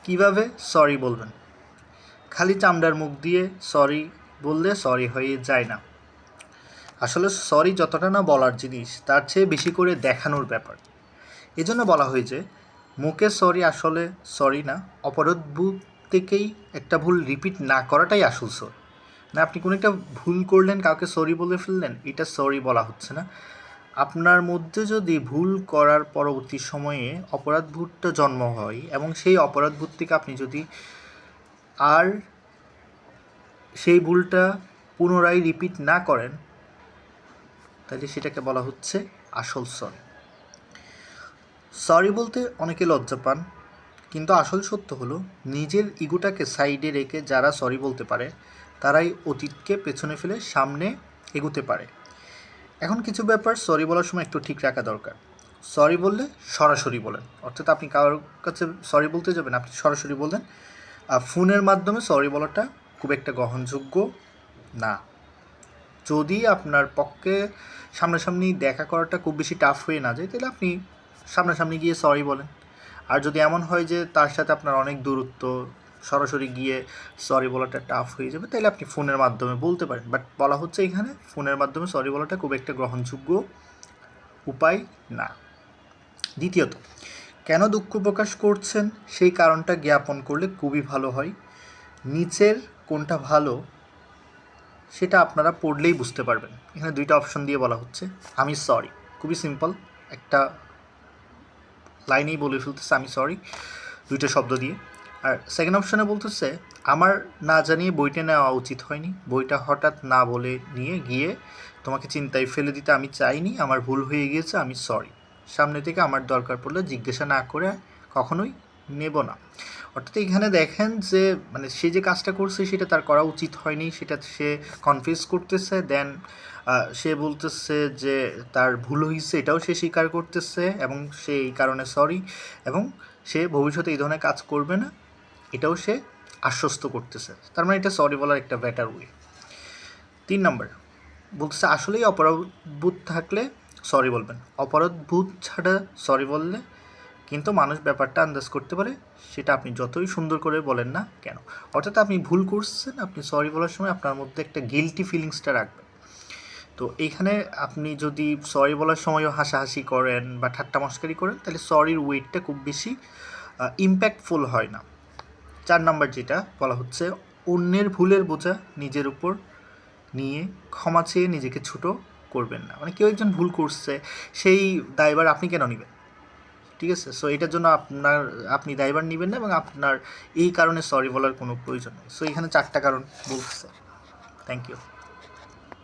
কিভাবে সরি বলবেন? খালি চামড়ার মুখ দিয়ে সরি বললে সরি হয়ে যায় না। আসলে সরি যতটা না বলার জিনিস, তার চেয়ে বেশি করে দেখানোর ব্যাপার। এজন্য বলা হয় যে মুখে সরি আসলে সরি না, অপরাধবোধ থেকেই একটা ভুল রিপিট না করাটাই আসল সরি। না, আপনি কোনো একটা ভুল করলেন, কাউকে সরি বলে ফেললেন, এটা সরি বলা হচ্ছে না। আপনার মধ্যে যদি ভুল করার পরবর্তী সময়ে অপরাধবোধটা জন্ম হয় এবং সেই অপরাধবোধ থেকে আপনি যদি আর সেই ভুলটা পুনরায় রিপিট না করেন, তাহলে সেটাকে বলা হচ্ছে আসল সরি। সরি বলতে অনেকে লজ্জা পান, কিন্তু আসল সত্য হলো নিজের ইগোটাকে সাইডে রেখে যারা সরি বলতে পারে তারাই অতীতকে পেছনে ফেলে সামনে এগোতে পারে। এখন কিছু ব্যাপার সরি বলার সময় একটু ঠিক রাখা দরকার। সরি বললে সরাসরি বলেন, অর্থাৎ আপনি কারোর কাছে সরি বলতে যাবেন, আপনি সরাসরি বললেন। ফোনের মাধ্যমে সরি বলাটা খুব একটা গ্রহণযোগ্য না। যদি আপনার পক্ষে সামনাসামনি দেখা করাটা খুব বেশি টাফ হয়ে না যায়, তাহলে আপনি সামনাসামনি গিয়ে সরি বলেন। আর যদি এমন হয় যে তার সাথে আপনার অনেক দূরত্ব, সরাসরি গিয়ে সরি বলাটা টাফ হয়ে যাবে, তাহলে আপনি ফোনের মাধ্যমে বলতে পারেন। বাট বলা হচ্ছে এখানে ফোনের মাধ্যমে সরি বলাটা খুব একটা গ্রহণযোগ্য উপায় না। দ্বিতীয়ত, কেন দুঃখ প্রকাশ করছেন সেই কারণটা জ্ঞাপন করলে খুবই ভালো হয়। নিচের কোনটা ভালো সেটা আপনারা পড়লেই বুঝতে পারবেন। এখানে দুইটা অপশন দিয়ে বলা হচ্ছে। আমি সরি, খুবই সিম্পল, একটা লাইনেই বলে ফেলতেছে আমি সরি, দুইটা শব্দ দিয়ে। আর সেকেন্ড অপশনে বলতেছে আমার না জানিয়ে বইটা নেওয়া উচিত হয়নি, বইটা হঠাৎ না বলে নিয়ে গিয়ে তোমাকে চিন্তায় ফেলে দিতে আমি চাইনি, আমার ভুল হয়ে গিয়েছে, আমি সরি। সামনে থেকে আমার দরকার পড়লে জিজ্ঞাসা না করে কখনোই নেব না। অর্থাৎ এখানে দেখেন যে মানে সে যে কাজটা করছে সেটা তার করা উচিত হয়নি, সেটা সে কনফিউজ করতেছে। দেন সে বলতেছে যে তার ভুল হয়েছে, এটাও সে স্বীকার করতেছে এবং সে এই কারণে সরি, এবং সে ভবিষ্যতে এই ধরনের কাজ করবে না, এটাও সে আশ্বস্ত করতেছে। তার মানে এটা সরি বলার একটা বেটার ওয়ে। 3 নম্বর বলতেছে আসলেই অপরাধবোধ থাকলে সরি বলবেন। অপরাধবোধ ছাড়া সরি বললে কিন্তু মানুষ ব্যাপারটা আন্দাজ করতে পারে, সেটা আপনি যতই সুন্দর করে বলেন না কেন। অর্থাৎ আপনি ভুল করছেন, আপনি সরি বলার সময় আপনার মধ্যে একটা গিল্টি ফিলিংসটা রাখবেন। তো এইখানে আপনি যদি সরি বলার সময়ও হাসাহাসি করেন বা ঠাট্টা মস্কারি করেন, তাহলে সরির ওয়েটটা খুব বেশি ইম্প্যাক্টফুল হয় না। 4 নম্বর যেটা বলা হচ্ছে, অন্যের ভুলের বোঝা নিজের উপর নিয়ে ক্ষমা চেয়ে নিজেকে ছোটো করবেন না। মানে কেউ একজন ভুল করছে, সেই দায়ভার আপনি কেন নেবেন? ঠিক আছে, সো এটার জন্য আপনি দায়ভার নেবেন না এবং আপনার এই কারণে সরি বলার কোনো প্রয়োজন নেই। সো এখানে 4টা কারণ বলতেছে। Thank you.